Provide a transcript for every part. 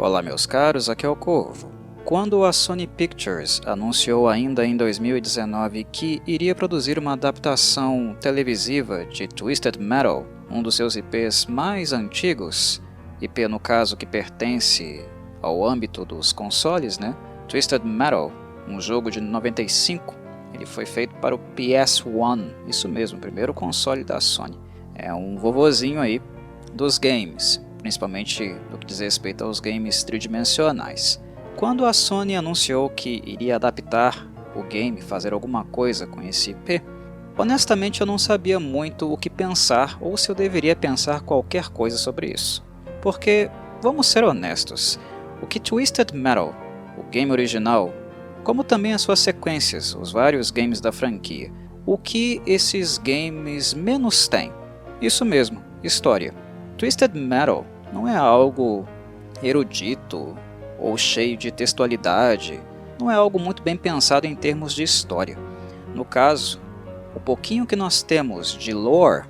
Olá meus caros, aqui é o Corvo. Quando a Sony Pictures anunciou ainda em 2019 que iria produzir uma adaptação televisiva de Twisted Metal, um dos seus IPs mais antigos, IP no caso que pertence ao âmbito dos consoles, né? Twisted Metal, um jogo de 95, ele foi feito para o PS1, isso mesmo, o primeiro console da Sony. É um vovozinho aí dos games, principalmente no que diz respeito aos games tridimensionais. Quando a Sony anunciou que iria adaptar o game, fazer alguma coisa com esse IP, honestamente eu não sabia muito o que pensar ou se eu deveria pensar qualquer coisa sobre isso. Porque, vamos ser honestos, o que Twisted Metal, o game original, como também as suas sequências, os vários games da franquia, o que esses games menos têm? Isso mesmo, história. Twisted Metal não é algo erudito ou cheio de textualidade, não é algo muito bem pensado em termos de história. No caso, o pouquinho que nós temos de lore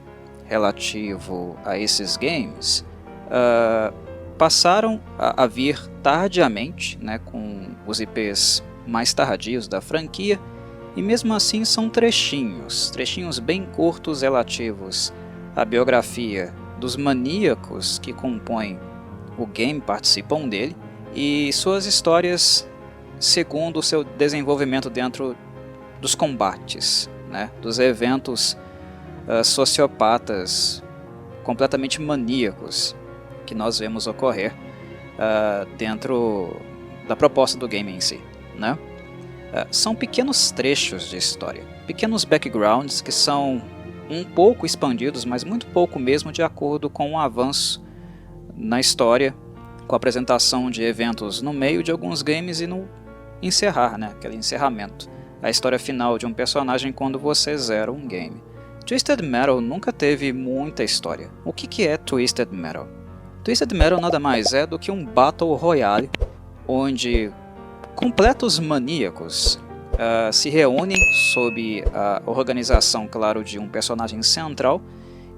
relativo a esses games passaram a vir tardiamente, né, com os IPs mais tardios da franquia, e mesmo assim são trechinhos bem curtos relativos à biografia dos maníacos que compõem o game, participam dele, e suas histórias segundo o seu desenvolvimento dentro dos combates, né, dos eventos sociopatas completamente maníacos que nós vemos ocorrer dentro da proposta do game em si, né? São pequenos trechos de história, pequenos backgrounds que são um pouco expandidos, mas muito pouco mesmo, de acordo com o avanço na história, com a apresentação de eventos no meio de alguns games e no encerrar, né, aquele encerramento, a história final de um personagem quando você zera um game. Twisted Metal nunca teve muita história. O que é Twisted Metal? Twisted Metal nada mais é do que um Battle Royale, onde completos maníacos se reúnem sob a organização, claro, de um personagem central,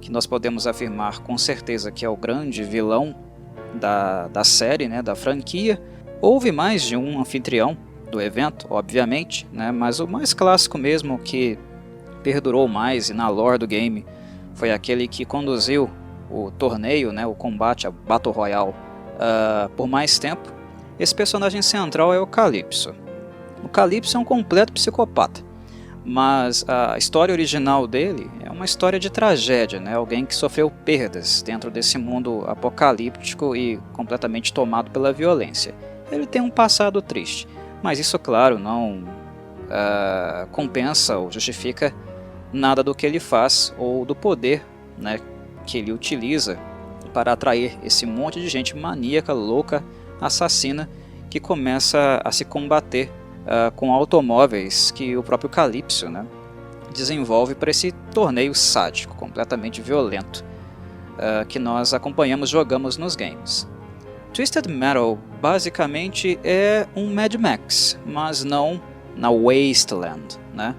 que nós podemos afirmar com certeza que é o grande vilão da série, né, da franquia. Houve mais de um anfitrião do evento, obviamente, né, mas o mais clássico mesmo, que perdurou mais e na lore do game, foi aquele que conduziu o torneio, né, o combate, a Battle Royale, por mais tempo. Esse personagem central é o Calypso. O Calypso é um completo psicopata, mas a história original dele é uma história de tragédia, né? Alguém que sofreu perdas dentro desse mundo apocalíptico e completamente tomado pela violência. Ele tem um passado triste, mas isso, claro, não compensa ou justifica nada do que ele faz ou do poder, né, que ele utiliza para atrair esse monte de gente maníaca, louca, assassina, que começa a se combater com automóveis que o próprio Calypso, né, desenvolve para esse torneio sádico, completamente violento, que nós acompanhamos, jogamos nos games. Twisted Metal basicamente é um Mad Max, mas não na Wasteland, né,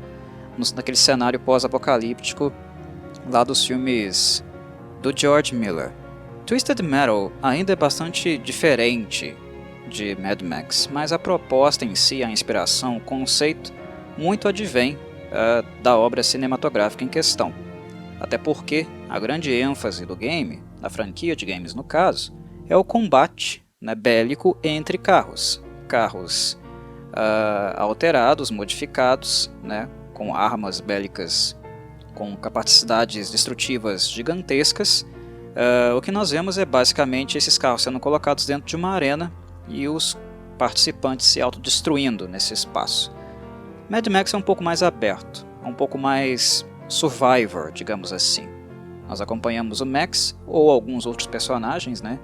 naquele cenário pós-apocalíptico lá dos filmes do George Miller. Twisted Metal ainda é bastante diferente de Mad Max, mas a proposta em si, a inspiração, o conceito, muito advém da obra cinematográfica em questão. Até porque a grande ênfase do game, da franquia de games no caso, é o combate, né, bélico entre carros. Carros alterados, modificados, né, com armas bélicas com capacidades destrutivas gigantescas. O que nós vemos é basicamente esses carros sendo colocados dentro de uma arena e os participantes se autodestruindo nesse espaço. Mad Max é um pouco mais aberto, um pouco mais Survivor, digamos assim. Nós acompanhamos o Max ou alguns outros personagens, né,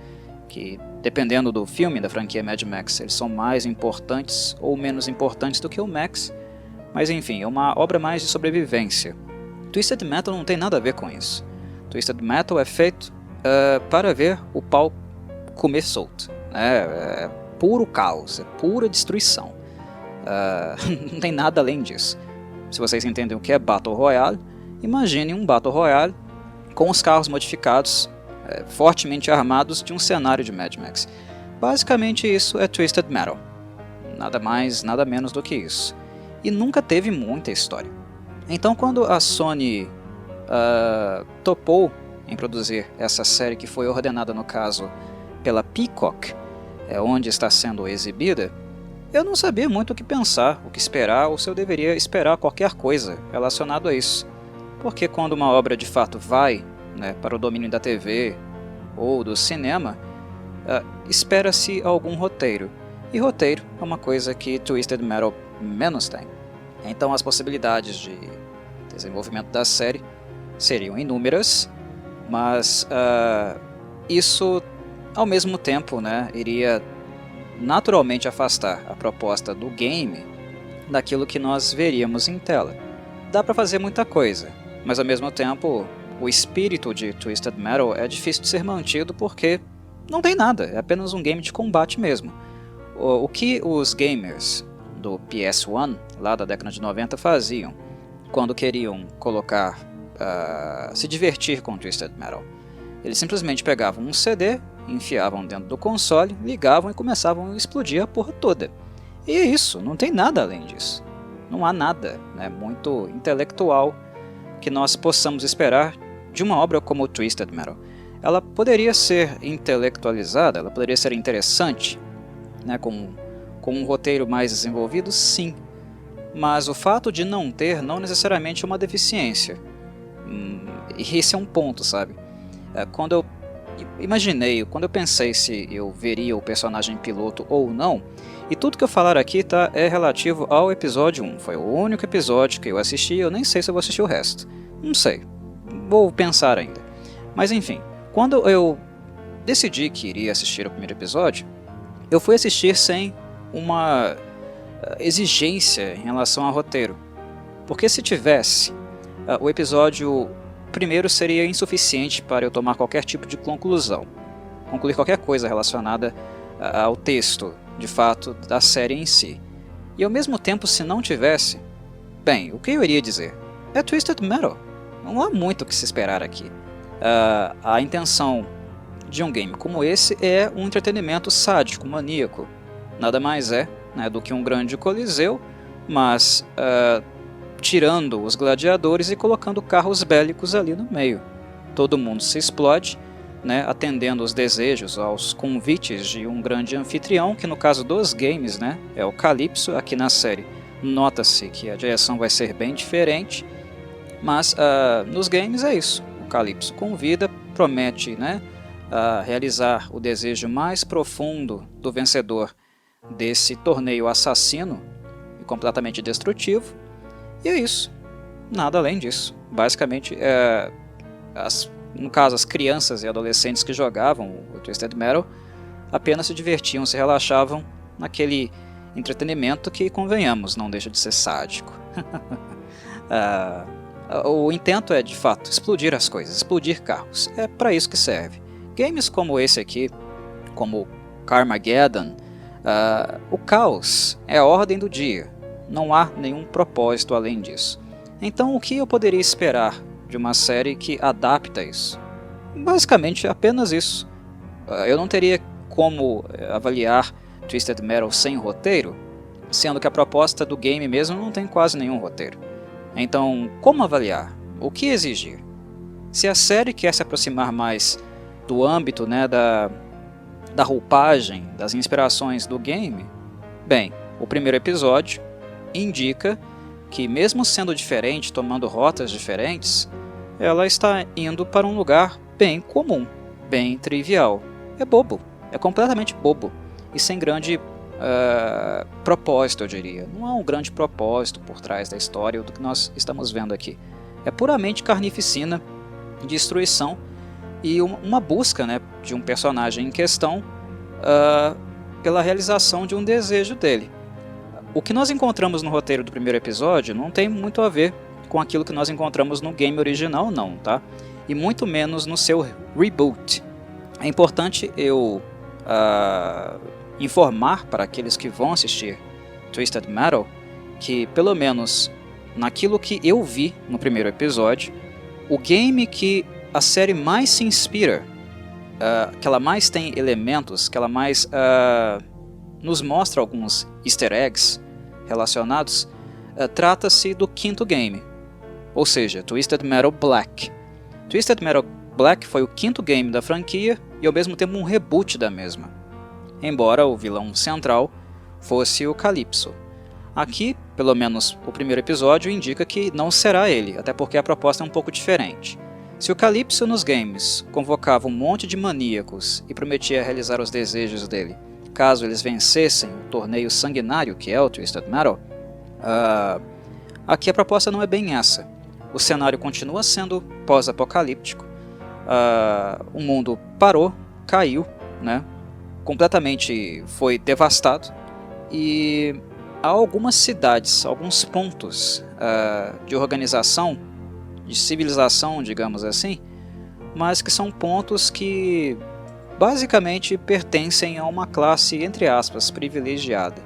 que, dependendo do filme da franquia Mad Max, eles são mais importantes ou menos importantes do que o Max, mas enfim, é uma obra mais de sobrevivência. Twisted Metal não tem nada a ver com isso. Twisted Metal é feito para ver o pau comer solto. É puro caos, é pura destruição. Não tem nada além disso. Se vocês entendem o que é Battle Royale, imagine um Battle Royale com os carros modificados, fortemente armados, de um cenário de Mad Max. Basicamente isso é Twisted Metal. Nada mais, nada menos do que isso. E nunca teve muita história. Então quando a Sony topou em produzir essa série, que foi ordenada no caso pela Peacock, onde está sendo exibida, eu não sabia muito o que pensar, o que esperar, ou se eu deveria esperar qualquer coisa relacionado a isso. Porque quando uma obra de fato vai, né, para o domínio da TV ou do cinema, espera-se algum roteiro. E roteiro é uma coisa que Twisted Metal menos tem. Então as possibilidades de desenvolvimento da série seriam inúmeras, mas isso ao mesmo tempo, né, iria naturalmente afastar a proposta do game daquilo que nós veríamos em tela. Dá para fazer muita coisa, mas ao mesmo tempo o espírito de Twisted Metal é difícil de ser mantido porque não tem nada, é apenas um game de combate mesmo. O que os gamers do PS1, lá da década de 90, faziam quando queriam colocar, se divertir com Twisted Metal? Eles simplesmente pegavam um CD, enfiavam dentro do console, ligavam e começavam a explodir a porra toda. E é isso, não tem nada além disso. Não há nada, né, muito intelectual que nós possamos esperar de uma obra como Twisted Metal. Ela poderia ser intelectualizada, ela poderia ser interessante, né, com um roteiro mais desenvolvido, sim. Mas o fato de não ter não necessariamente é uma deficiência. E esse é um ponto, sabe? Quando eu pensei se eu veria o personagem piloto ou não, e tudo que eu falar aqui é relativo ao episódio 1. Foi o único episódio que eu assisti, eu nem sei se eu vou assistir o resto. Não sei, vou pensar ainda. Mas enfim, quando eu decidi que iria assistir o primeiro episódio, eu fui assistir sem uma exigência em relação ao roteiro. Porque se tivesse, o episódio primeiro seria insuficiente para eu tomar qualquer tipo de conclusão, concluir qualquer coisa relacionada ao texto, de fato, da série em si. E ao mesmo tempo, se não tivesse, bem, o que eu iria dizer? É Twisted Metal. Não há muito o que se esperar aqui. A intenção de um game como esse é um entretenimento sádico, maníaco. Nada mais é, né, do que um grande coliseu, mas tirando os gladiadores e colocando carros bélicos ali no meio. Todo mundo se explode, né, atendendo os desejos, aos convites de um grande anfitrião, que no caso dos games, né, é o Calypso. Aqui na série nota-se que a direção vai ser bem diferente, mas nos games é isso. O Calypso convida, promete, né, realizar o desejo mais profundo do vencedor desse torneio assassino e completamente destrutivo. E é isso, nada além disso. Basicamente, no caso, as crianças e adolescentes que jogavam o Twisted Metal apenas se divertiam, se relaxavam naquele entretenimento que, convenhamos, não deixa de ser sádico. O intento é, de fato, explodir as coisas, explodir carros. É para isso que serve. Games como esse aqui, como Carmageddon, o caos é a ordem do dia. Não há nenhum propósito além disso. Então o que eu poderia esperar de uma série que adapta isso? Basicamente apenas isso. Eu não teria como avaliar Twisted Metal sem roteiro, sendo que a proposta do game mesmo não tem quase nenhum roteiro. Então, como avaliar? O que exigir? Se a série quer se aproximar mais do âmbito, né, da roupagem, das inspirações do game, bem, o primeiro episódio indica que, mesmo sendo diferente, tomando rotas diferentes, ela está indo para um lugar bem comum, bem trivial. É bobo, é completamente bobo e sem grande propósito, eu diria. Não há um grande propósito por trás da história do que nós estamos vendo aqui. É puramente carnificina, destruição e uma busca, né, de um personagem em questão pela realização de um desejo dele. O que nós encontramos no roteiro do primeiro episódio não tem muito a ver com aquilo que nós encontramos no game original, não, tá? E muito menos no seu reboot. É importante eu informar para aqueles que vão assistir Twisted Metal que, pelo menos naquilo que eu vi no primeiro episódio, o game que a série mais se inspira que ela mais tem elementos, que ela mais nos mostra alguns easter eggs relacionados, trata-se do quinto game, ou seja, Twisted Metal Black. Twisted Metal Black foi o quinto game da franquia e ao mesmo tempo um reboot da mesma, embora o vilão central fosse o Calypso. Aqui, pelo menos o primeiro episódio, indica que não será ele, até porque a proposta é um pouco diferente. Se o Calypso nos games convocava um monte de maníacos e prometia realizar os desejos dele, caso eles vencessem o torneio sanguinário que é o Twisted Metal, aqui a proposta não é bem essa. O cenário continua sendo pós-apocalíptico, o mundo parou, caiu, né? Completamente foi devastado, e há algumas cidades, alguns pontos de organização, de civilização, digamos assim, mas que são pontos que basicamente pertencem a uma classe, entre aspas, privilegiada.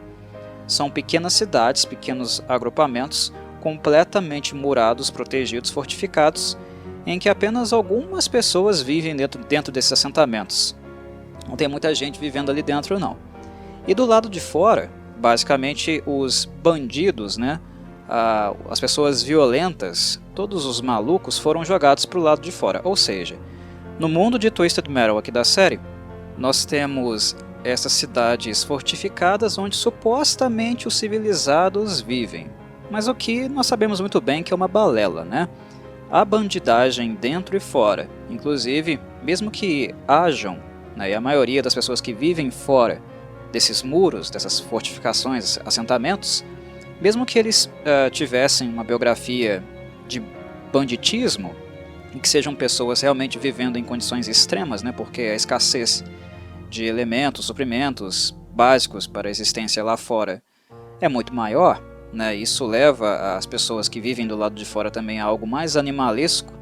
São pequenas cidades, pequenos agrupamentos, completamente murados, protegidos, fortificados, em que apenas algumas pessoas vivem dentro desses assentamentos. Não tem muita gente vivendo ali dentro, não. E do lado de fora, basicamente os bandidos, né, as pessoas violentas, todos os malucos foram jogados para o lado de fora. Ou seja, no mundo de Twisted Metal aqui da série, nós temos essas cidades fortificadas onde supostamente os civilizados vivem. Mas o que nós sabemos muito bem que é uma balela, né? Há bandidagem dentro e fora. Inclusive, mesmo que hajam, né, e a maioria das pessoas que vivem fora desses muros, dessas fortificações, assentamentos, mesmo que eles tivessem uma biografia de banditismo, e que sejam pessoas realmente vivendo em condições extremas, né, porque a escassez de elementos, suprimentos básicos para a existência lá fora é muito maior, né, isso leva as pessoas que vivem do lado de fora também a algo mais animalesco,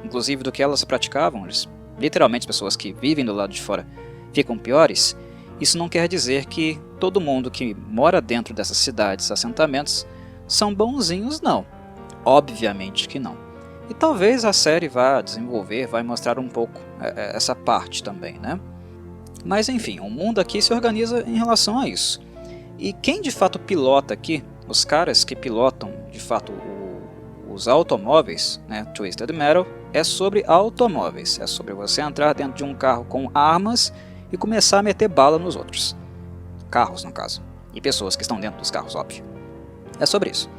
inclusive do que elas praticavam. Literalmente, as pessoas que vivem do lado de fora ficam piores. Isso não quer dizer que todo mundo que mora dentro dessas cidades, assentamentos, são bonzinhos, não. Obviamente que não. E talvez a série vá desenvolver, vai mostrar um pouco essa parte também, né? Mas enfim, o mundo aqui se organiza em relação a isso. E quem de fato pilota aqui, os caras que pilotam de fato os automóveis, né, Twisted Metal, é sobre automóveis. É sobre você entrar dentro de um carro com armas e começar a meter bala nos outros. Carros, no caso. E pessoas que estão dentro dos carros, óbvio. É sobre isso.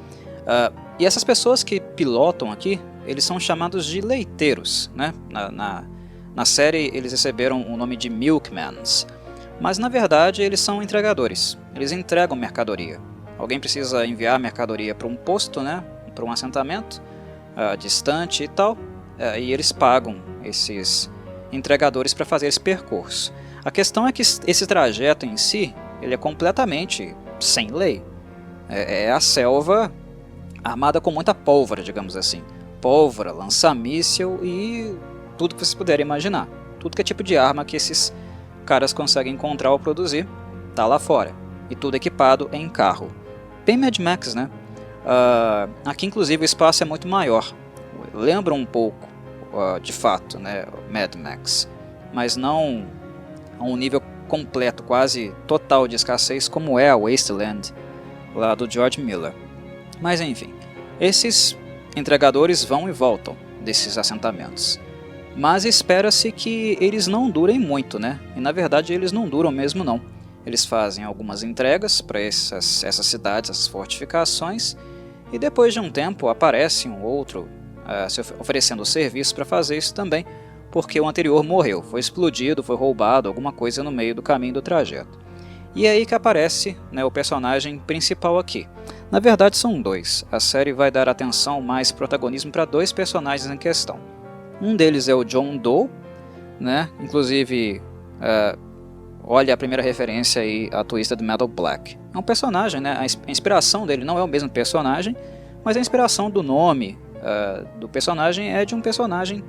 E essas pessoas que pilotam aqui, eles são chamados de leiteiros, né? Na série eles receberam o nome de milkmans, mas na verdade eles são entregadores. Eles entregam mercadoria. Alguém precisa enviar mercadoria para um posto, né? Para um assentamento distante e tal, e eles pagam esses entregadores para fazer esse percurso. A questão é que esse trajeto em si, ele é completamente sem lei. É a selva armada com muita pólvora, digamos assim. Pólvora, lança-míssil e tudo que vocês puderem imaginar. Tudo que é tipo de arma que esses caras conseguem encontrar ou produzir, tá lá fora. E tudo equipado em carro. Bem Mad Max, né? Aqui inclusive o espaço é muito maior. Lembra um pouco, de fato, né, Mad Max. Mas não a um nível completo, quase total de escassez, como é a Wasteland, lá do George Miller. Mas enfim, esses entregadores vão e voltam desses assentamentos. Mas espera-se que eles não durem muito, né? E na verdade eles não duram mesmo não. Eles fazem algumas entregas para essas cidades, essas fortificações, e depois de um tempo aparece um outro se oferecendo serviço para fazer isso também, porque o anterior morreu, foi explodido, foi roubado, alguma coisa no meio do caminho do trajeto. E é aí que aparece, né, o personagem principal aqui. Na verdade são dois. A série vai dar atenção, mais protagonismo para dois personagens em questão. Um deles é o John Doe, né? Inclusive, olha a primeira referência aí a Twisted Metal Black. É um personagem, né? A inspiração dele não é o mesmo personagem, mas a inspiração do nome do personagem é de um personagem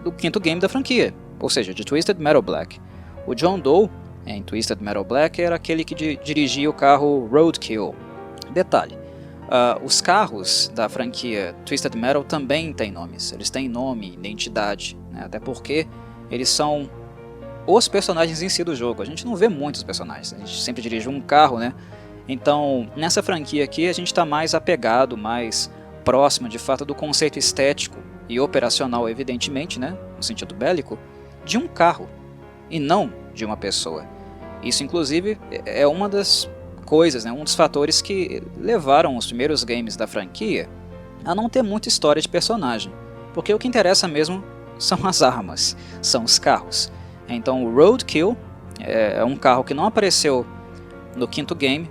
do quinto game da franquia, ou seja, de Twisted Metal Black. O John Doe, em Twisted Metal Black, era aquele que dirigia o carro Roadkill. Detalhe, os carros da franquia Twisted Metal também têm nomes, eles têm nome, identidade, né? Até porque eles são os personagens em si do jogo. A gente não vê muitos personagens, a gente sempre dirige um carro, né? Então, nessa franquia aqui, a gente está mais apegado, mais próximo, de fato, do conceito estético e operacional, evidentemente, né? No sentido bélico, de um carro, e não de uma pessoa. Isso, inclusive, é uma das coisas, né? Um dos fatores que levaram os primeiros games da franquia a não ter muita história de personagem. Porque o que interessa mesmo são as armas, são os carros. Então o Roadkill é um carro que não apareceu no quinto game,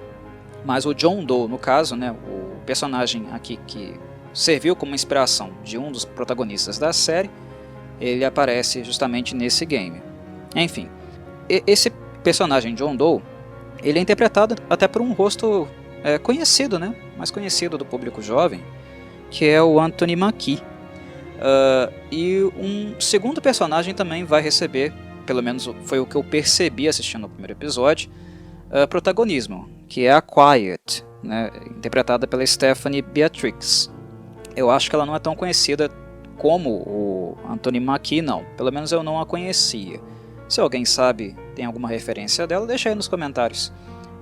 mas o John Doe, no caso, né, o personagem aqui que serviu como inspiração de um dos protagonistas da série, ele aparece justamente nesse game. Enfim, esse personagem John Doe, ele é interpretado até por um rosto conhecido, né, mais conhecido do público jovem, que é o Anthony Mackie. E um segundo personagem também vai receber, pelo menos foi o que eu percebi assistindo o primeiro episódio, protagonismo, que é a Quiet, né, interpretada pela Stephanie Beatrix. Eu acho que ela não é tão conhecida como o Anthony Mackie, não. Pelo menos eu não a conhecia. Se alguém sabe, tem alguma referência dela, deixa aí nos comentários.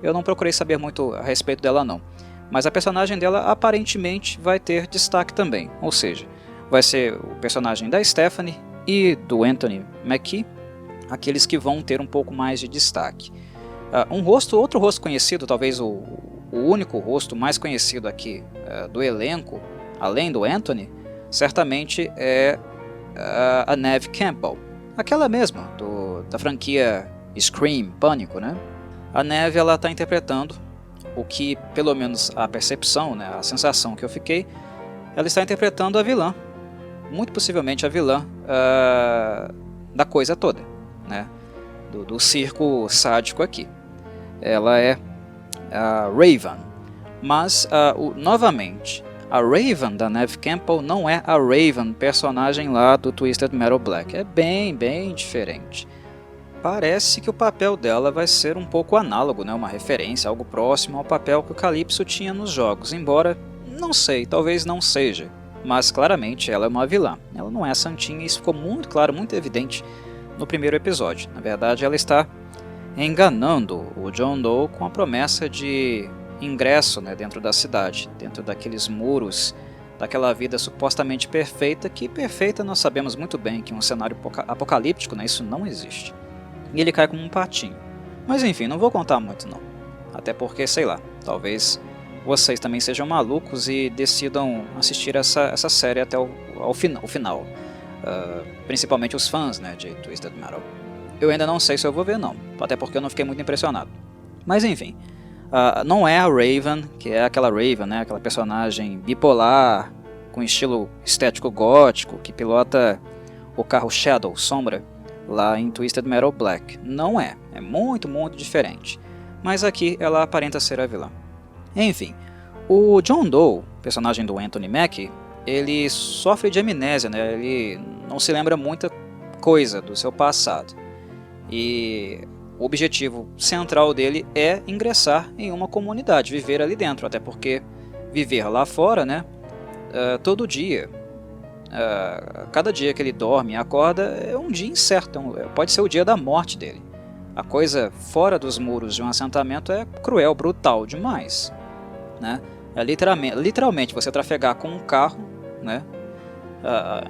Eu não procurei saber muito a respeito dela, não. Mas a personagem dela aparentemente vai ter destaque também, ou seja, vai ser o personagem da Stephanie e do Anthony Mackie, aqueles que vão ter um pouco mais de destaque. Outro rosto conhecido, talvez o único rosto mais conhecido aqui do elenco, além do Anthony, certamente é a Neve Campbell, aquela mesma da franquia Scream, Pânico, né? A Neve, ela está interpretando o que, pelo menos a percepção, né, a sensação que eu fiquei, ela está interpretando a vilã, muito possivelmente a vilã da coisa toda, né, do circo sádico aqui. Ela é a Raven, mas novamente, a Raven da Neve Campbell não é a Raven personagem lá do Twisted Metal Black, é bem diferente. Parece que o papel dela vai ser um pouco análogo, né? Uma referência, algo próximo ao papel que o Calypso tinha nos jogos, embora, não sei, talvez não seja, mas claramente ela é uma vilã, ela não é a santinha e isso ficou muito claro, muito evidente no primeiro episódio. Na verdade, ela está enganando o John Doe com a promessa de ingresso, né, dentro da cidade, dentro daqueles muros, daquela vida supostamente perfeita, que perfeita nós sabemos muito bem que em um cenário apocalíptico, né, isso não existe. E ele cai como um patinho. Mas enfim, não vou contar muito não. Até porque, sei lá, talvez vocês também sejam malucos e decidam assistir essa série até o final. Principalmente os fãs, né, de Twisted Metal. Eu ainda não sei se eu vou ver não, até porque eu não fiquei muito impressionado. Mas enfim, não é a Raven, que é aquela Raven, né, aquela personagem bipolar, com estilo estético gótico, que pilota o carro Shadow, Sombra, lá em Twisted Metal Black. Não é muito diferente. Mas aqui ela aparenta ser a vilã. Enfim, o John Doe, personagem do Anthony Mackie, ele sofre de amnésia, né? Ele não se lembra muita coisa do seu passado. E o objetivo central dele é ingressar em uma comunidade, viver ali dentro, até porque viver lá fora, né? Todo dia, cada dia que ele dorme e acorda é um dia incerto, pode ser o dia da morte dele. A coisa fora dos muros de um assentamento é cruel, brutal demais, né? É literalmente você trafegar com um carro, né,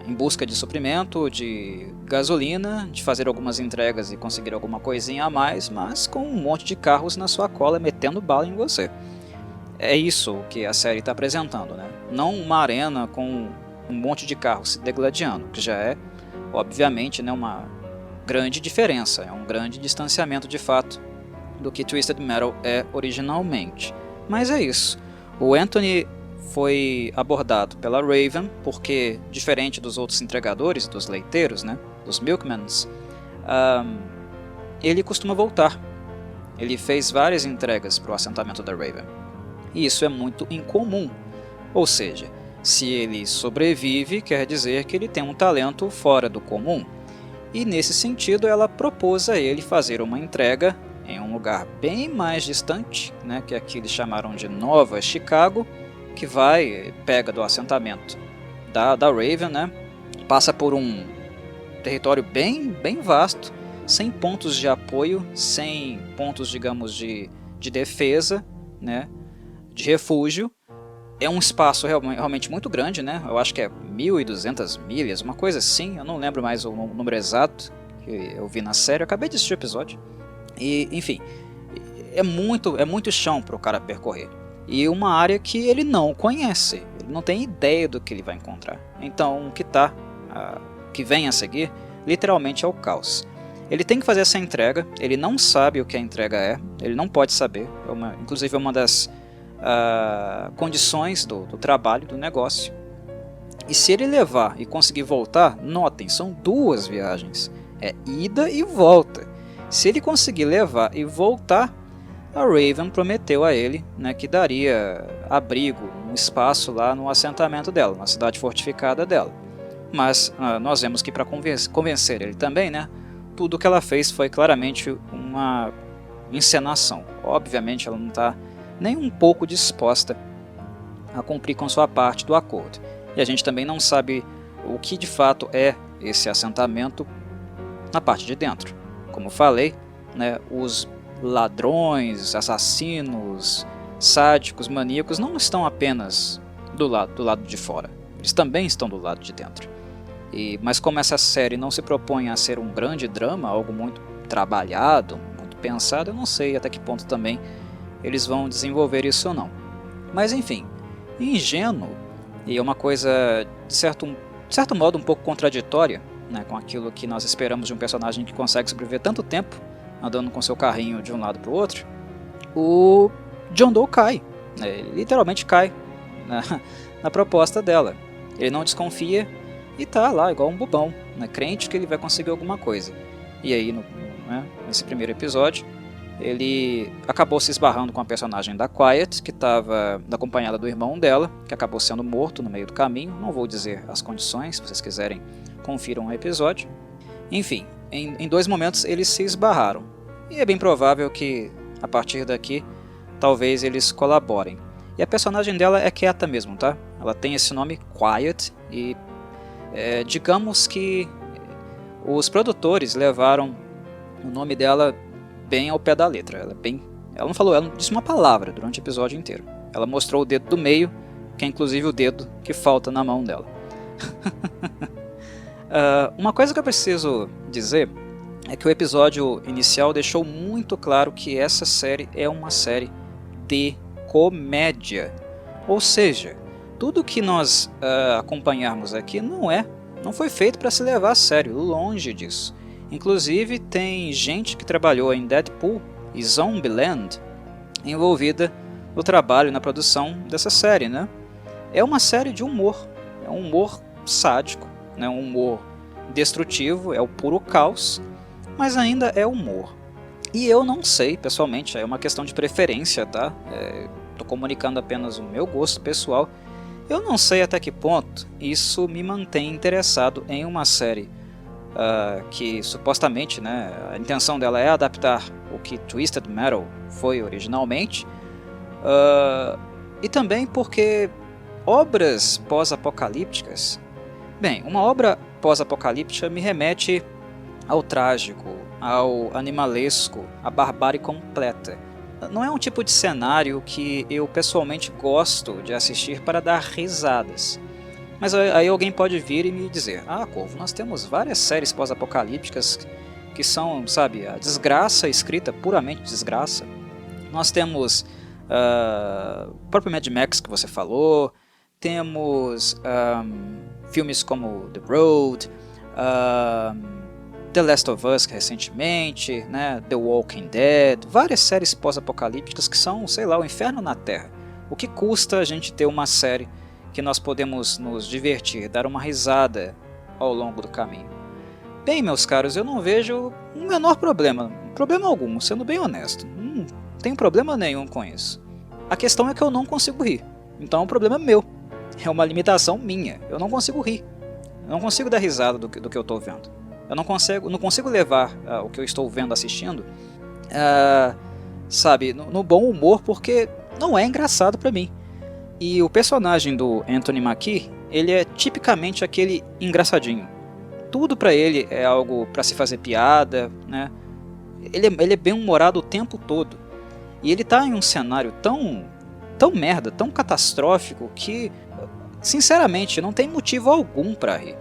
em busca de suprimento, de gasolina, de fazer algumas entregas e conseguir alguma coisinha a mais, mas com um monte de carros na sua cola metendo bala em você. É isso que a série está apresentando, né? Não uma arena com um monte de carros se degladiando, que já é, obviamente, né, uma grande diferença, é um grande distanciamento de fato do que Twisted Metal é originalmente. Mas é isso, o Anthony foi abordado pela Raven, porque, diferente dos outros entregadores, dos leiteiros, né, dos milkmans, ele costuma voltar. Ele fez várias entregas para o assentamento da Raven. E isso é muito incomum, ou seja, se ele sobrevive, quer dizer que ele tem um talento fora do comum. E nesse sentido, ela propôs a ele fazer uma entrega em um lugar bem mais distante, né, que aqui eles chamaram de Nova Chicago, que pega do assentamento da Raven, né, passa por território bem vasto, sem pontos de apoio, sem pontos, digamos, de defesa, né, de refúgio. É um espaço realmente muito grande, né? Eu acho que é 1.200 milhas, uma coisa assim, eu não lembro mais o número exato que eu vi na série, eu acabei de assistir o episódio. E, enfim, é muito chão para o cara percorrer. E uma área que ele não conhece, ele não tem ideia do que ele vai encontrar. Então, o que vem a seguir, literalmente é o caos. Ele tem que fazer essa entrega, ele não sabe o que a entrega é, ele não pode saber, inclusive é uma das condições do trabalho, do negócio. E se ele levar e conseguir voltar, notem, são 2 viagens, é ida e volta. Se ele conseguir levar e voltar, a Raven prometeu a ele, né, que daria abrigo, um espaço lá no assentamento dela, na cidade fortificada dela. Mas nós vemos que para convencer ele também, né, tudo que ela fez foi claramente uma encenação. Obviamente ela não está nem um pouco disposta a cumprir com sua parte do acordo. E a gente também não sabe o que de fato é esse assentamento na parte de dentro. Como falei, né, os ladrões, assassinos, sádicos, maníacos não estão apenas do lado de fora. Eles também estão do lado de dentro. Mas como essa série não se propõe a ser um grande drama, algo muito trabalhado, muito pensado, eu não sei até que ponto também eles vão desenvolver isso ou não. Mas enfim, ingênuo, e é uma coisa de certo modo um pouco contraditória, né, com aquilo que nós esperamos de um personagem que consegue sobreviver tanto tempo andando com seu carrinho de um lado para o outro. O John Doe cai, né, ele literalmente cai na proposta dela. Ele não desconfia e tá lá igual um bobão, né, crente que ele vai conseguir alguma coisa. E aí nesse primeiro episódio ele acabou se esbarrando com a personagem da Quiet, que estava acompanhada do irmão dela, que acabou sendo morto no meio do caminho. Não vou dizer as condições, se vocês quiserem, confiram o episódio. Enfim, em 2 momentos eles se esbarraram. E é bem provável que, a partir daqui, talvez eles colaborem. E a personagem dela é quieta mesmo, tá? Ela tem esse nome, Quiet, e digamos que os produtores levaram o nome dela bem ao pé da letra. Ela não falou, ela não disse uma palavra durante o episódio inteiro. Ela mostrou o dedo do meio, que é inclusive o dedo que falta na mão dela. Uma coisa que eu preciso dizer é que o episódio inicial deixou muito claro que essa série é uma série de comédia. Ou seja, tudo que nós acompanharmos aqui não foi feito para se levar a sério, longe disso. Inclusive tem gente que trabalhou em Deadpool e Zombieland envolvida no trabalho, na produção dessa série, né? É uma série de humor, é um humor sádico, né? Um humor destrutivo, é o puro caos, mas ainda é humor. E eu não sei, pessoalmente, é uma questão de preferência, tá? Tô comunicando apenas o meu gosto pessoal. Eu não sei até que ponto isso me mantém interessado em uma série que supostamente, né, a intenção dela é adaptar o que Twisted Metal foi originalmente, e também porque obras pós-apocalípticas, bem, uma obra pós-apocalíptica me remete ao trágico, ao animalesco, à barbárie completa. Não é um tipo de cenário que eu pessoalmente gosto de assistir para dar risadas. Mas aí alguém pode vir e me dizer, Corvo, nós temos várias séries pós-apocalípticas que são, sabe, a desgraça escrita, puramente desgraça. Nós temos o próprio Mad Max que você falou, temos filmes como The Road, The Last of Us recentemente, né, The Walking Dead, várias séries pós-apocalípticas que são, sei lá, o inferno na Terra. O que custa a gente ter uma série que nós podemos nos divertir, dar uma risada ao longo do caminho? Bem, meus caros, eu não vejo o menor problema algum, sendo bem honesto. Não tenho problema nenhum com isso. A questão é que eu não consigo rir, então é um problema meu, é uma limitação minha, eu não consigo rir, eu não consigo dar risada do que eu estou vendo. Eu não consigo levar o que eu estou vendo, assistindo, sabe, no bom humor, porque não é engraçado para mim. E o personagem do Anthony Mackie, ele é tipicamente aquele engraçadinho. tudo para ele é algo para se fazer piada, né? Ele é bem-humorado o tempo todo. E ele tá em um cenário tão merda, tão catastrófico, que, sinceramente, não tem motivo algum para rir.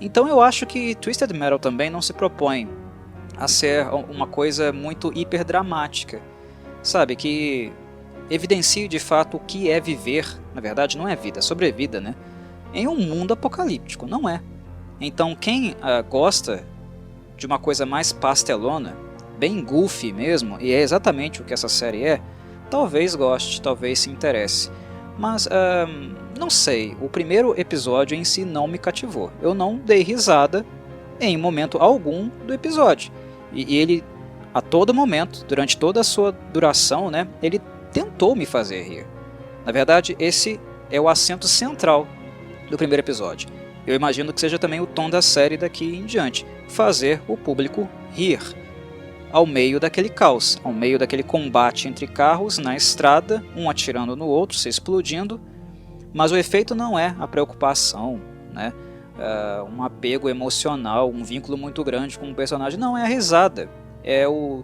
Então eu acho que Twisted Metal também não se propõe a ser uma coisa muito hiperdramática, sabe? Que evidencie de fato o que é viver, na verdade não é vida, é sobrevida, né? Em um mundo apocalíptico, não é. Então quem gosta de uma coisa mais pastelona, bem goofy mesmo, e é exatamente o que essa série é, talvez goste, talvez se interesse. Mas, não sei, o primeiro episódio em si não me cativou. Eu não dei risada em momento algum do episódio. E ele, a todo momento, durante toda a sua duração, né, ele tentou me fazer rir. Na verdade, esse é o acento central do primeiro episódio. Eu imagino que seja também o tom da série daqui em diante. Fazer o público rir. Ao meio daquele caos, ao meio daquele combate entre carros na estrada, um atirando no outro, se explodindo, mas o efeito não é a preocupação, né? Um apego emocional, um vínculo muito grande com o personagem, não, é a risada, é o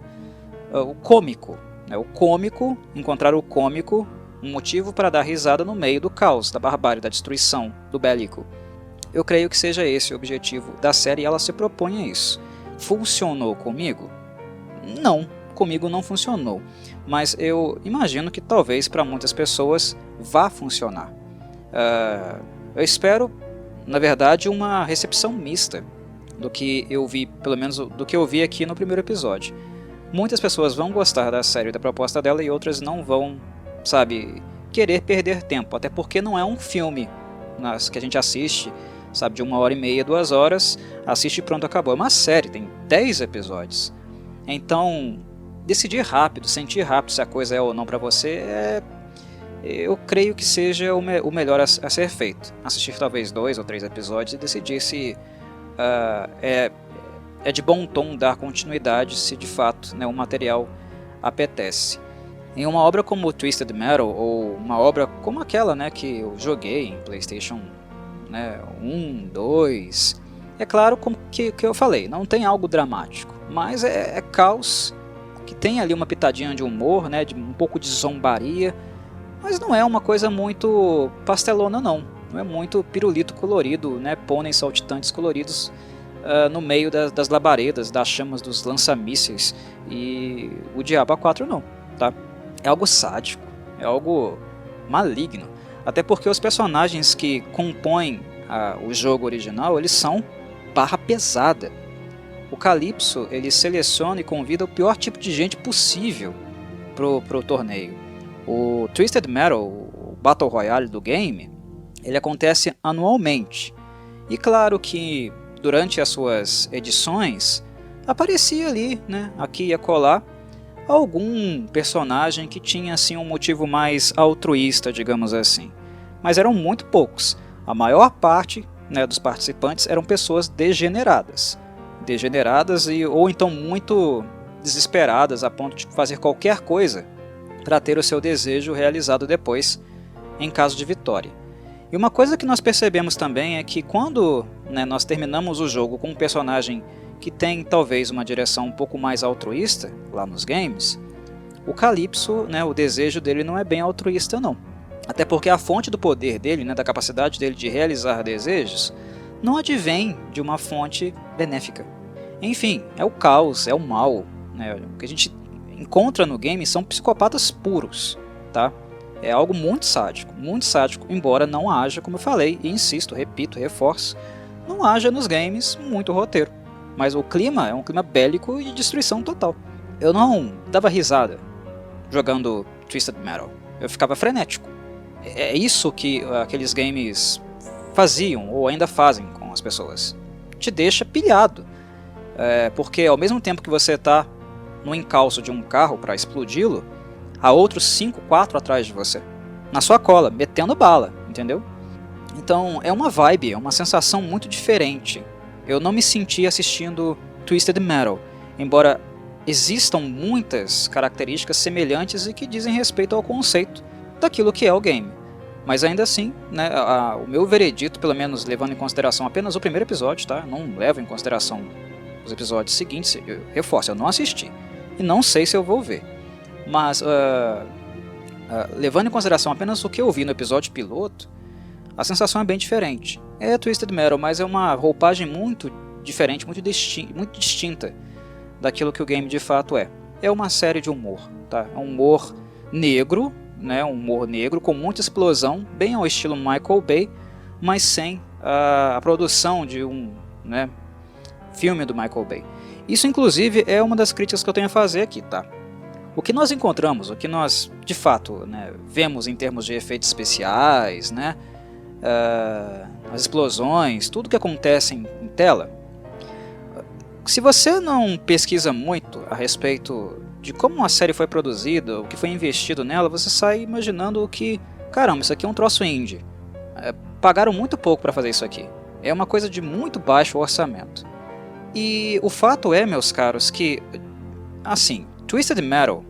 cômico, né? O cômico, encontrar o cômico, um motivo para dar risada no meio do caos, da barbárie, da destruição, do bélico. Eu creio que seja esse o objetivo da série e ela se propõe a isso. Funcionou comigo? Não, comigo não funcionou, mas eu imagino que talvez para muitas pessoas vá funcionar. Eu espero, na verdade, uma recepção mista do que eu vi, pelo menos do que eu vi aqui no primeiro episódio. Muitas pessoas vão gostar da série e da proposta dela e outras não vão, sabe, querer perder tempo, até porque não é um filme que a gente assiste, sabe, de 1h30, 2 horas, assiste e pronto, acabou. É uma série, tem 10 episódios. Então, decidir rápido, sentir rápido se a coisa é ou não para você, eu creio que seja o melhor a ser feito. Assistir talvez 2 ou 3 episódios e decidir se é de bom tom dar continuidade, se de fato, né, o material apetece. Em uma obra como Twisted Metal, ou uma obra como aquela, né, que eu joguei em PlayStation, né, 1, 2... É claro, como que eu falei, não tem algo dramático, mas é caos, que tem ali uma pitadinha de humor, né, de um pouco de zombaria, mas não é uma coisa muito pastelona não é muito pirulito colorido, né, pôneis saltitantes coloridos no meio das labaredas, das chamas dos lança-mísseis e o diabo A4 não, tá? É algo sádico, é algo maligno, até porque os personagens que compõem o jogo original, eles são barra pesada. O Calypso, ele seleciona e convida o pior tipo de gente possível pro torneio. O Twisted Metal, o Battle Royale do game, ele acontece anualmente. E claro que durante as suas edições aparecia ali, né, aqui e acolá, algum personagem que tinha assim um motivo mais altruísta, digamos assim. Mas eram muito poucos. A maior parte, né, dos participantes eram pessoas degeneradas ou então muito desesperadas a ponto de fazer qualquer coisa para ter o seu desejo realizado depois, em caso de vitória. E uma coisa que nós percebemos também é que quando, né, nós terminamos o jogo com um personagem que tem talvez uma direção um pouco mais altruísta lá nos games, o Calypso, né, o desejo dele não é bem altruísta não. Até porque a fonte do poder dele, né, da capacidade dele de realizar desejos, não advém de uma fonte benéfica. Enfim, é o caos, é o mal, né? O que a gente encontra no game são psicopatas puros, tá? É algo muito sádico, embora não haja, como eu falei, e insisto, repito, reforço, não haja nos games muito roteiro. Mas o clima é um clima bélico e de destruição total. Eu não dava risada jogando Twisted Metal, eu ficava frenético. É isso que aqueles games faziam ou ainda fazem com as pessoas. Te deixa pilhado. Porque ao mesmo tempo que você está no encalço de um carro para explodi-lo, há outros 5, 4 atrás de você, na sua cola, metendo bala, entendeu? Então é uma vibe, é uma sensação muito diferente. Eu não me senti assistindo Twisted Metal, embora existam muitas características semelhantes e que dizem respeito ao conceito daquilo que é o game. Mas ainda assim, né, o meu veredito, pelo menos levando em consideração apenas o primeiro episódio, tá? Não levo em consideração os episódios seguintes, eu reforço, eu não assisti. E não sei se eu vou ver. Mas, levando em consideração apenas o que eu vi no episódio piloto, a sensação é bem diferente. É Twisted Metal, mas é uma roupagem muito diferente, muito distinta daquilo que o game de fato é. É uma série de humor, tá? É um humor negro, né? Um humor negro com muita explosão, bem ao estilo Michael Bay, mas sem a produção de um, né, filme do Michael Bay. Isso, inclusive, é uma das críticas que eu tenho a fazer aqui, tá? O que nós encontramos, o que nós, de fato, né, vemos em termos de efeitos especiais, né, as explosões, tudo que acontece em tela, se você não pesquisa muito a respeito de como a série foi produzida, o que foi investido nela, você sai imaginando que, caramba, isso aqui é um troço indie. Pagaram muito pouco para fazer isso aqui. É uma coisa de muito baixo orçamento. E o fato é, meus caros, que, assim, Twisted Metal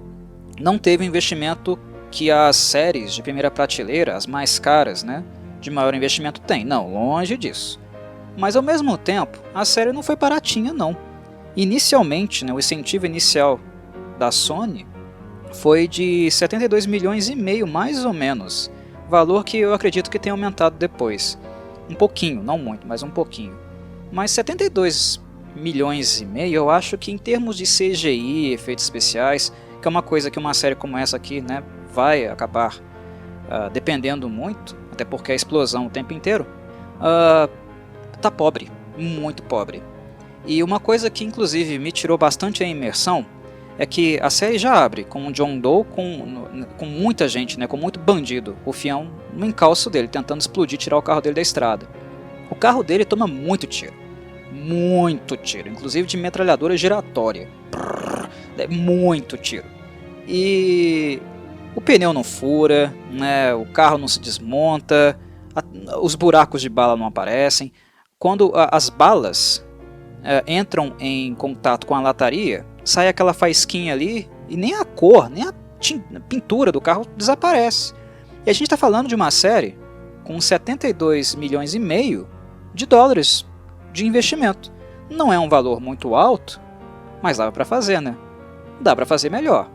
não teve o investimento que as séries de primeira prateleira, as mais caras, né, de maior investimento têm. Não, longe disso. Mas ao mesmo tempo, a série não foi baratinha não. Inicialmente, né, o incentivo inicial da Sony foi de 72 milhões e meio, mais ou menos. Valor que eu acredito que tenha aumentado depois. Um pouquinho, não muito, mas um pouquinho. Mas 72 milhões e meio, eu acho que em termos de CGI, efeitos especiais, que é uma coisa que uma série como essa aqui, né, vai acabar dependendo muito, até porque a explosão o tempo inteiro, tá pobre, muito pobre. E uma coisa que inclusive me tirou bastante a imersão é que a série já abre com o John Doe com muita gente, né, com muito bandido, o fião no encalço dele, tentando explodir, tirar o carro dele da estrada. O carro dele toma muito tiro, inclusive de metralhadora giratória, muito tiro. E o pneu não fura, né, o carro não se desmonta, os buracos de bala não aparecem. Quando as balas entram em contato com a lataria, sai aquela faísquinha ali e nem a cor, nem a pintura do carro desaparece. E a gente está falando de uma série com 72 milhões e meio de dólares de investimento. Não é um valor muito alto, mas dá para fazer, né? Dá para fazer melhor.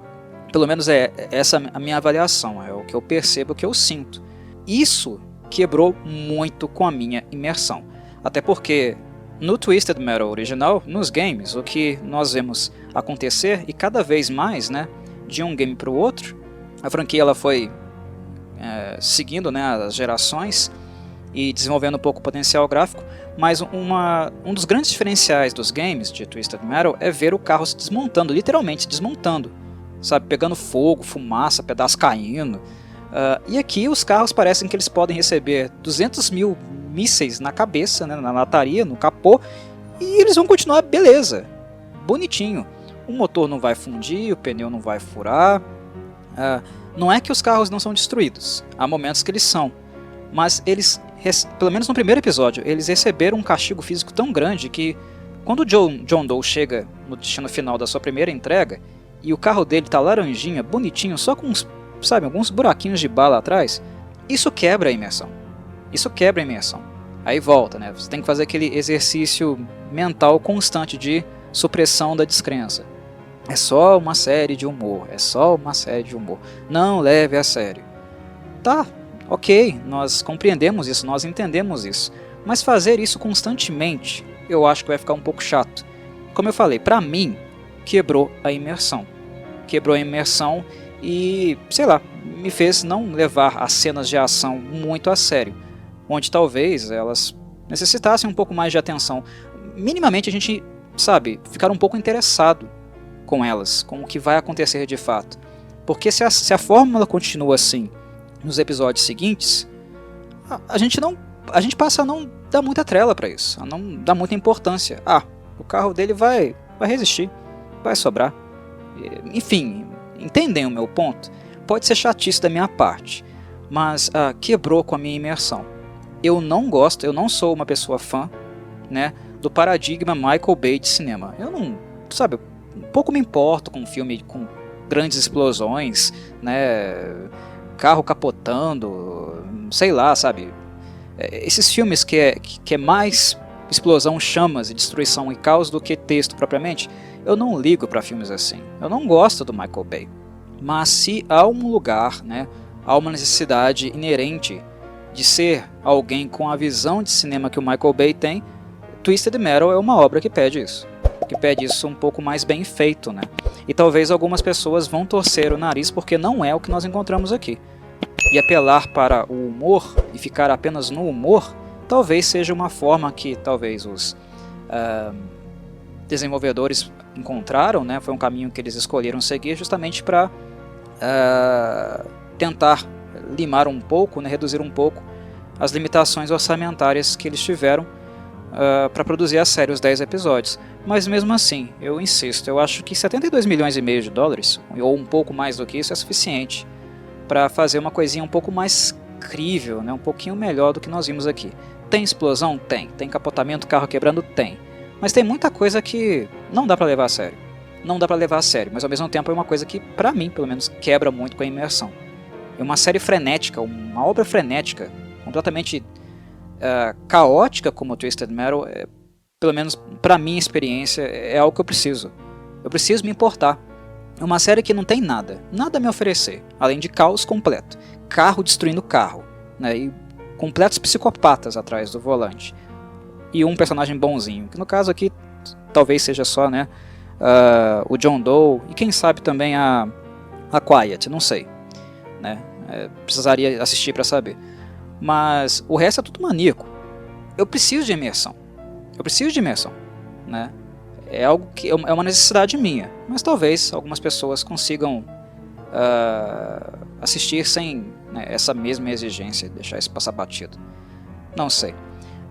Pelo menos é essa a minha avaliação, é o que eu percebo, o que eu sinto. Isso quebrou muito com a minha imersão. Até porque no Twisted Metal original, nos games, o que nós vemos acontecer, e cada vez mais, né, de um game para o outro, a franquia ela foi seguindo, né, as gerações e desenvolvendo um pouco o potencial gráfico, mas um dos grandes diferenciais dos games de Twisted Metal é ver o carro se desmontando, literalmente se desmontando, sabe, pegando fogo, fumaça, pedaços caindo. E aqui os carros parecem que eles podem receber 200 mil mísseis na cabeça, né, na lataria, no capô, e eles vão continuar beleza, bonitinho. O motor não vai fundir, o pneu não vai furar. Não é que os carros não são destruídos, há momentos que eles são, mas eles, pelo menos no primeiro episódio, eles receberam um castigo físico tão grande que quando o John Doe chega no destino final da sua primeira entrega e o carro dele tá laranjinha, bonitinho, só com alguns buraquinhos de bala atrás, isso quebra a imersão. Isso quebra a imersão. Aí volta, né? Você tem que fazer aquele exercício mental constante de supressão da descrença. É só uma série de humor, é só uma série de humor. Não leve a sério. Tá, ok, nós compreendemos isso, nós entendemos isso. Mas fazer isso constantemente, eu acho que vai ficar um pouco chato. Como eu falei, pra mim, quebrou a imersão. Quebrou a imersão e, sei lá, me fez não levar as cenas de ação muito a sério. Onde talvez elas necessitassem um pouco mais de atenção. Minimamente a gente, sabe, ficar um pouco interessado com elas, com o que vai acontecer de fato. Porque se a fórmula continua assim nos episódios seguintes, a gente passa a não dar muita trela para isso, a não dar muita importância. O carro dele vai resistir, vai sobrar. Enfim, entendem o meu ponto? Pode ser chatice da minha parte, mas quebrou com a minha imersão. Eu não sou uma pessoa fã, né, do paradigma Michael Bay de cinema. Eu não, sabe, pouco me importo com um filme com grandes explosões, né, carro capotando, sei lá, sabe? Esses filmes que é mais explosão, chamas e destruição e caos do que texto propriamente, eu não ligo para filmes assim. Eu não gosto do Michael Bay. Mas se há um lugar, né, há uma necessidade inerente de ser alguém com a visão de cinema que o Michael Bay tem, Twisted Metal é uma obra que pede isso. Que pede isso um pouco mais bem feito, né? E talvez algumas pessoas vão torcer o nariz porque não é o que nós encontramos aqui. E apelar para o humor e ficar apenas no humor, talvez seja uma forma que talvez os desenvolvedores encontraram, né? Foi um caminho que eles escolheram seguir justamente para tentar limar um pouco, né? Reduzir um pouco as limitações orçamentárias que eles tiveram para produzir a série, os 10 episódios. Mas mesmo assim, eu insisto, eu acho que 72 milhões e meio de dólares, ou um pouco mais do que isso, é suficiente para fazer uma coisinha um pouco mais crível, né? Um pouquinho melhor do que nós vimos aqui. Tem explosão? Tem. Tem capotamento, carro quebrando? Tem. Mas tem muita coisa que não dá para levar a sério. Não dá para levar a sério, mas ao mesmo tempo é uma coisa que, para mim, pelo menos, quebra muito com a imersão. É uma série frenética, uma obra frenética, completamente caótica como o Twisted Metal, pelo menos para minha experiência, é algo que eu preciso. Eu preciso me importar. É uma série que não tem nada a me oferecer, além de caos completo. Carro destruindo carro, né, e completos psicopatas atrás do volante. E um personagem bonzinho, que no caso aqui talvez seja só, né, o John Doe, e quem sabe também a Quiet, não sei. Né, precisaria assistir para saber. Mas o resto é tudo maníaco. Eu preciso de imersão. Né? É algo que é uma necessidade minha, mas talvez algumas pessoas consigam assistir sem, né, essa mesma exigência, deixar isso passar batido. Não sei.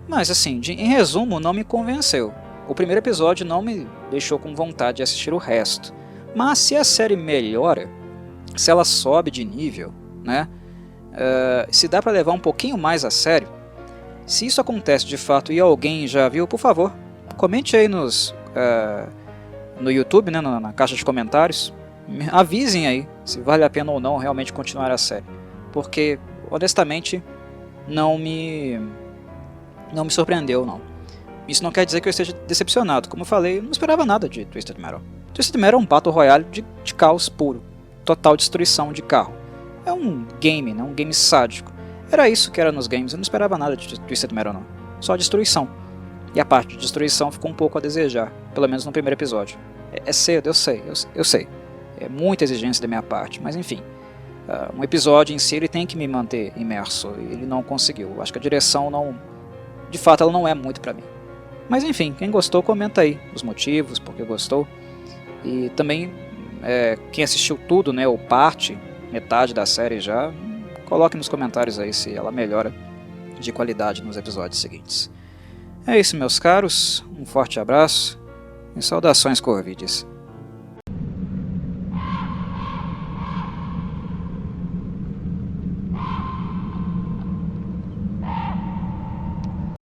Mas assim, em resumo, não me convenceu. O primeiro episódio não me deixou com vontade de assistir o resto. Mas se a série melhora, se ela sobe de nível, né, se dá para levar um pouquinho mais a sério, se isso acontece de fato e alguém já viu, por favor, comente aí no YouTube, né, na caixa de comentários. Avisem aí se vale a pena ou não realmente continuar a série. Porque, honestamente, não me surpreendeu, não. Isso não quer dizer que eu esteja decepcionado. Como eu falei, eu não esperava nada de Twisted Metal. Twisted Metal é um Battle Royale de caos puro. Total destruição de carro. É um game, né, um game sádico. Era isso que era nos games, eu não esperava nada de Twisted Metal, não. Só destruição. E a parte de destruição ficou um pouco a desejar, pelo menos no primeiro episódio. É cedo, eu sei. É muita exigência da minha parte, mas enfim. Um episódio em si ele tem que me manter imerso, e ele não conseguiu. Acho que a direção não... De fato, ela não é muito pra mim. Mas enfim, quem gostou, comenta aí os motivos, porque gostou. E também, quem assistiu tudo, né, ou metade da série já, coloque nos comentários aí se ela melhora de qualidade nos episódios seguintes. É isso, meus caros, um forte abraço e saudações Corvides.